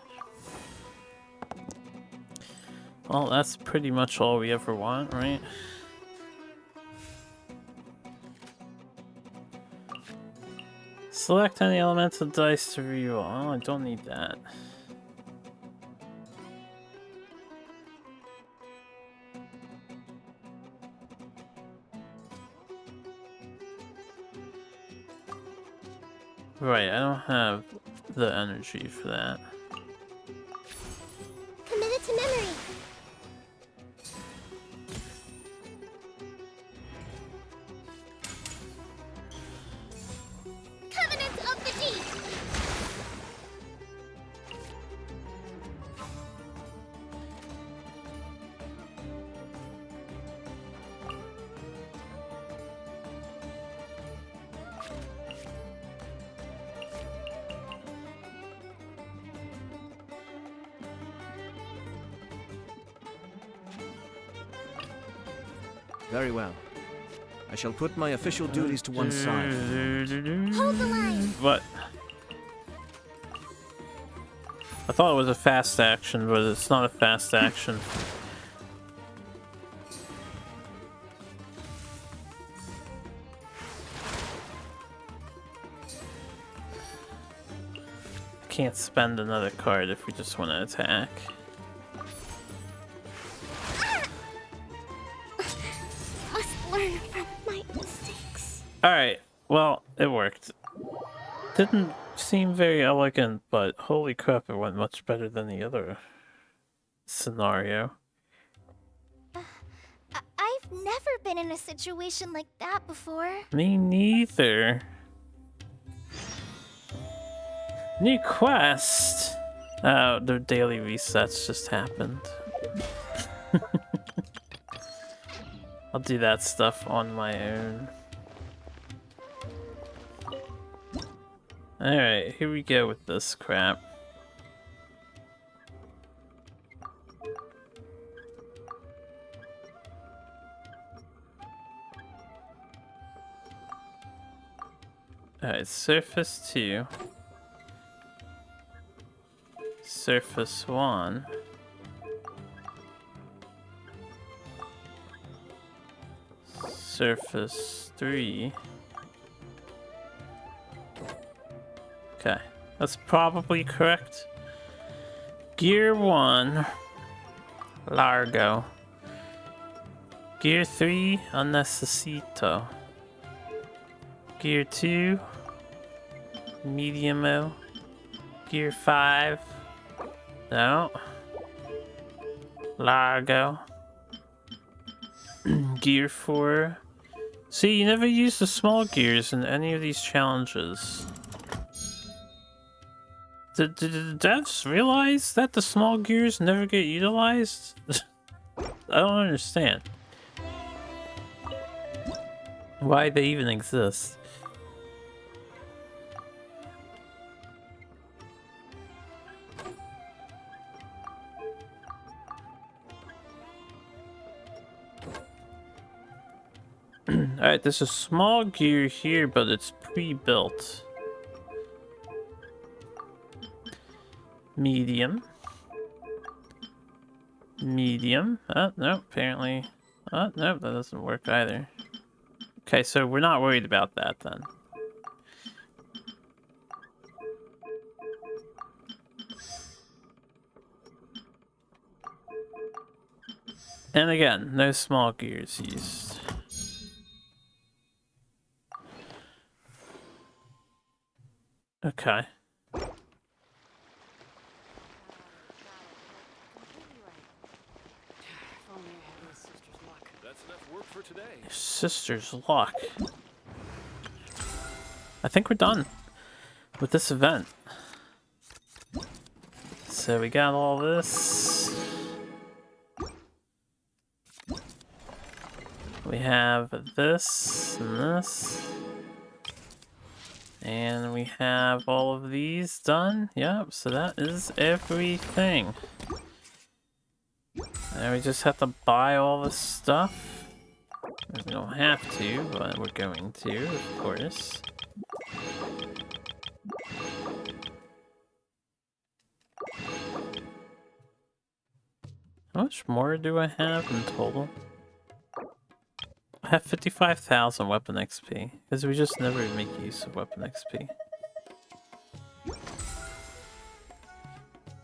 Well, that's pretty much all we ever want, right? Select any elemental dice to reroll. Oh, I don't need that. Right, I don't have the energy for that. Commit it to memory. Covenant of the Deep. Very well. I shall put my official duties to one side. Hold the line. What? I thought it was a fast action, but it's not a fast action. Can't spend another card if we just want to attack. Must learn from my mistakes. Alright, well, it worked. Didn't seem very elegant, but holy crap, it went much better than the other scenario. I've never been in a situation like that before. Me neither. New quest! Oh, the daily resets just happened. I'll do that stuff on my own. Alright, here we go with this crap. Alright, surface 2. Surface 1. Surface 3. Okay, that's probably correct. Gear 1, Largo. Gear 3, Necesito. Gear 2, Mediumo. Gear 5, no. Largo. Gear 4. See, you never use the small gears in any of these challenges. Did the devs realize that the small gears never get utilized? I don't understand why they even exist. Alright, there's a small gear here, but it's pre-built. Medium. Medium. Oh, no, apparently. Oh, no, that doesn't work either. Okay, so we're not worried about that then. And again, no small gears used. Okay. That's enough work for today. Sister's luck. I think we're done with this event. So we got all this. We have this and this. And we have all of these done. Yep, so that is everything. Now we just have to buy all this stuff. We don't have to, but we're going to, of course. How much more do I have in total? I have 55,000 weapon XP, because we just never make use of weapon XP.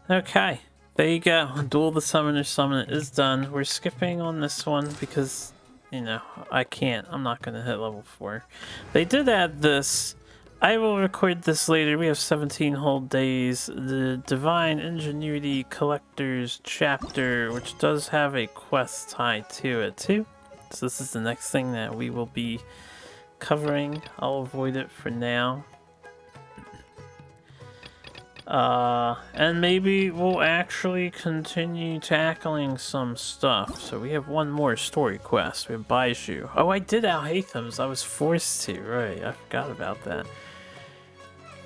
Okay, there you go. Duel the Summoner Summon is done. We're skipping on this one because, you know, I can't. I'm not going to hit level 4. They did add this. I will record this later. We have 17 whole days. The Divine Ingenuity Collector's Chapter, which does have a quest tied to it too. So this is the next thing that we will be covering. I'll avoid it for now. And maybe we'll actually continue tackling some stuff. So we have one more story quest. We have Baiju. Oh, I did Al-Haytham's. I was forced to. Right, I forgot about that.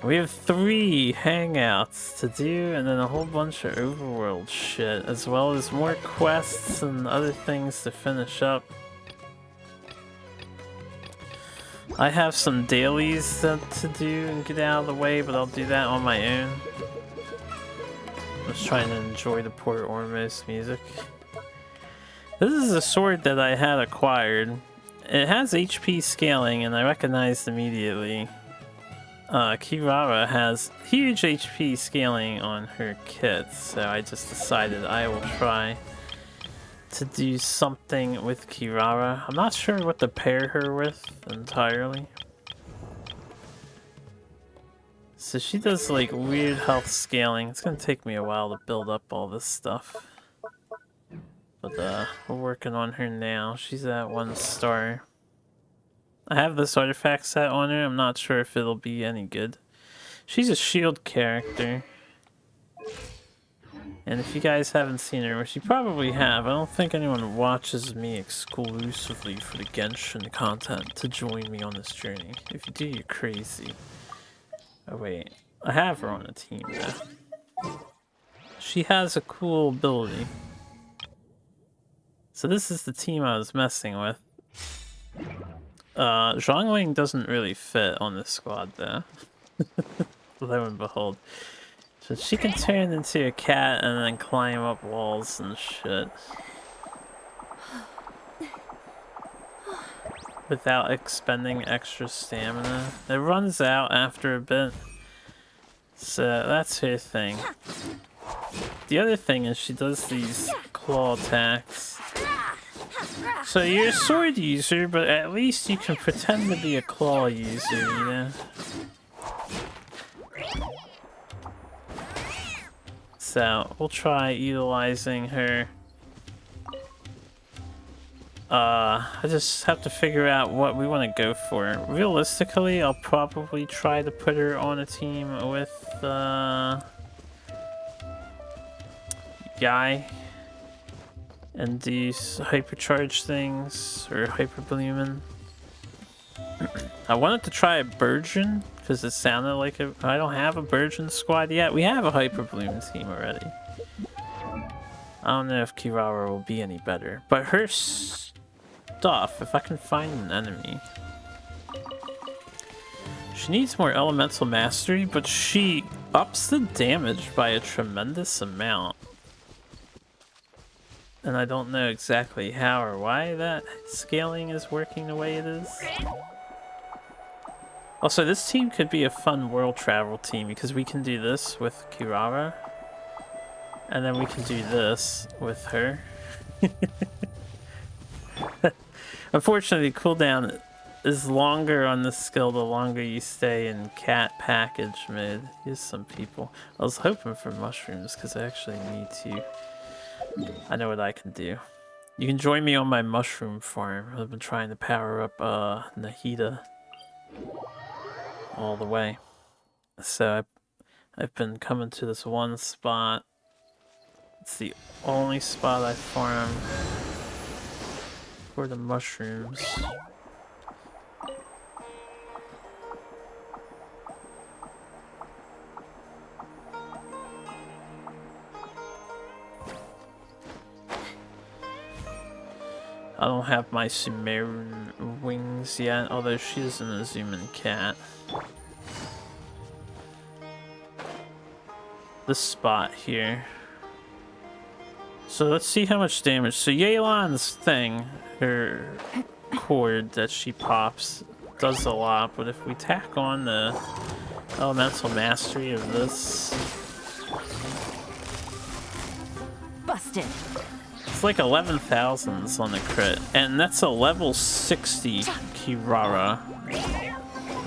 We have 3 hangouts to do, and then a whole bunch of overworld shit, as well as more quests and other things to finish up. I have some dailies to do and get out of the way, but I'll do that on my own. I'm just trying to enjoy the Port Ormos music. This is a sword that I had acquired. It has HP scaling, and I recognized immediately. Kirara has huge HP scaling on her kit, so I just decided I will try to do something with Kirara. I'm not sure what to pair her with entirely. So she does like weird health scaling. It's gonna take me a while to build up all this stuff. But we're working on her now. She's at 1 star. I have this artifact set on her. I'm not sure if it'll be any good. She's a shield character. And if you guys haven't seen her, which you probably have, I don't think anyone watches me exclusively for the Genshin content to join me on this journey. If you do, you're crazy. Oh wait, I have her on a team though. She has a cool ability. So this is the team I was messing with. Zhongling doesn't really fit on this squad though. Lo and behold. So she can turn into a cat and then climb up walls and shit. Without expending extra stamina. It runs out after a bit. So that's her thing. The other thing is she does these claw attacks. So you're a sword user, but at least you can pretend to be a claw user, you know? So we'll try utilizing her. I just have to figure out what we want to go for. Realistically, I'll probably try to put her on a team with Guy and do hypercharge things or hyperblumen. I wanted to try a Burgeon because it sounded like I don't have a Burgeon squad yet. We have a hyperbloom team already. I don't know if Kirara will be any better, but her stuff if I can find an enemy. She needs more elemental mastery, but she ups the damage by a tremendous amount. And I don't know exactly how or why that scaling is working the way it is. Also, this team could be a fun world travel team because we can do this with Kirara. And then we can do this with her. Unfortunately, cooldown is longer on this skill the longer you stay in cat package mode. Here's some people. I was hoping for mushrooms because I actually need to. I know what I can do. You can join me on my mushroom farm. I've been trying to power up Nahida all the way. So I've been coming to this one spot. It's the only spot I farm for the mushrooms. I don't have my Sumerian wings yet, although she isn't a zoom-in cat. This spot here. So let's see how much damage. So Yelan's thing, her cord that she pops, does a lot, but if we tack on the elemental mastery of this... Busted. It's like 11,000s on the crit, and that's a level 60 Kirara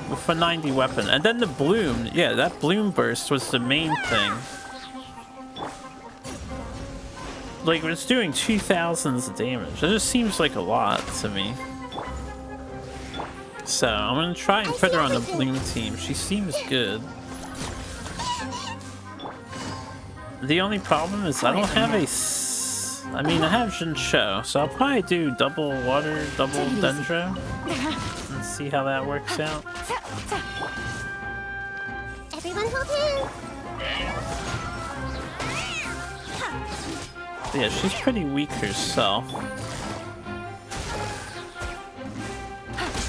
with a 90 weapon. And then the bloom, yeah, that bloom burst was the main thing. Like, it's doing 2,000s of damage. That just seems like a lot to me. So, I'm gonna try and put her on the bloom team. She seems good. The only problem is I don't have a... I mean, I have Jinsho, so I'll probably do double water, double Dendro. And see how that works out. Everyone hold hands. Yeah, she's pretty weak herself.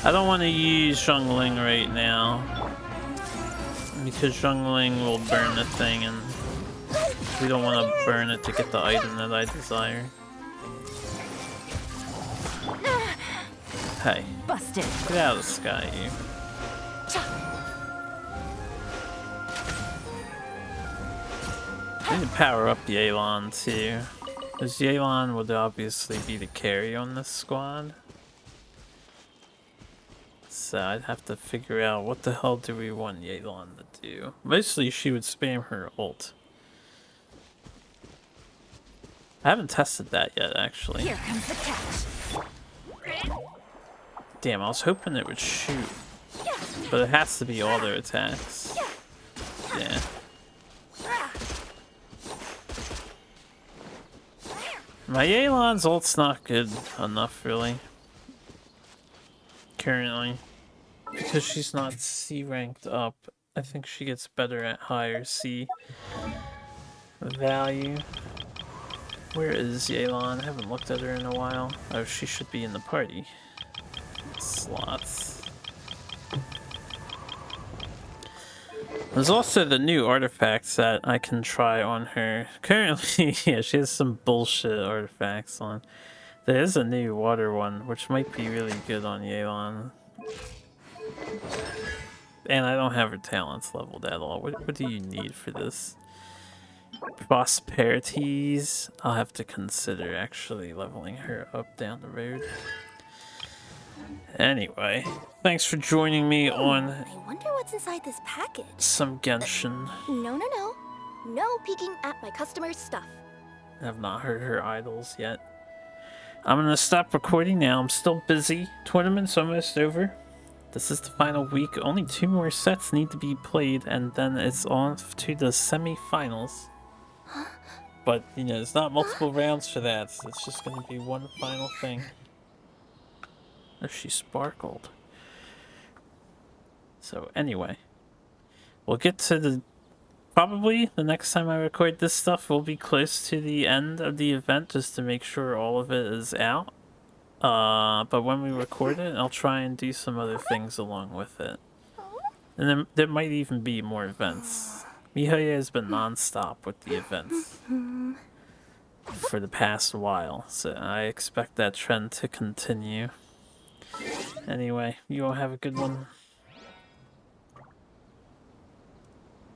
I don't want to use Zhongling right now. Because Zhongling will burn the thing and we don't want to burn it to get the item that I desire. Hey. Busted. Get out of the sky, you. I need to power up Yelan too. Because Yelan would obviously be the carry on this squad. So I'd have to figure out what the hell do we want Yelan to do. Mostly she would spam her ult. I haven't tested that yet, actually. Here comes the catch. Damn, I was hoping it would shoot. But it has to be auto attacks. Yeah. My Yelan's ult's not good enough, really. Currently. Because she's not C ranked up. I think she gets better at higher C value. Where is Yelan? I haven't looked at her in a while. Oh, she should be in the party. Slots. There's also the new artifacts that I can try on her. Currently, yeah, she has some bullshit artifacts on. There is a new water one, which might be really good on Yelan. And I don't have her talents leveled at all. What do you need for this? Prosperities. I'll have to consider actually leveling her up down the road. Anyway, thanks for joining me on I wonder what's inside this package. some Genshin. No. No peeking at my customers' stuff. I have not heard her idols yet. I'm gonna stop recording now. I'm still busy. Tournament's almost over. This is the final week. Only 2 more sets need to be played, and then it's on to the semi-finals. But, you know, it's not multiple rounds for that. So it's just gonna be one final thing. Oh, she sparkled. So anyway, we'll get to the... Probably the next time I record this stuff will be close to the end of the event just to make sure all of it is out. But when we record it, I'll try and do some other things along with it. And then there might even be more events. Mihoya has been non-stop with the events for the past while, so I expect that trend to continue. Anyway, you all have a good one.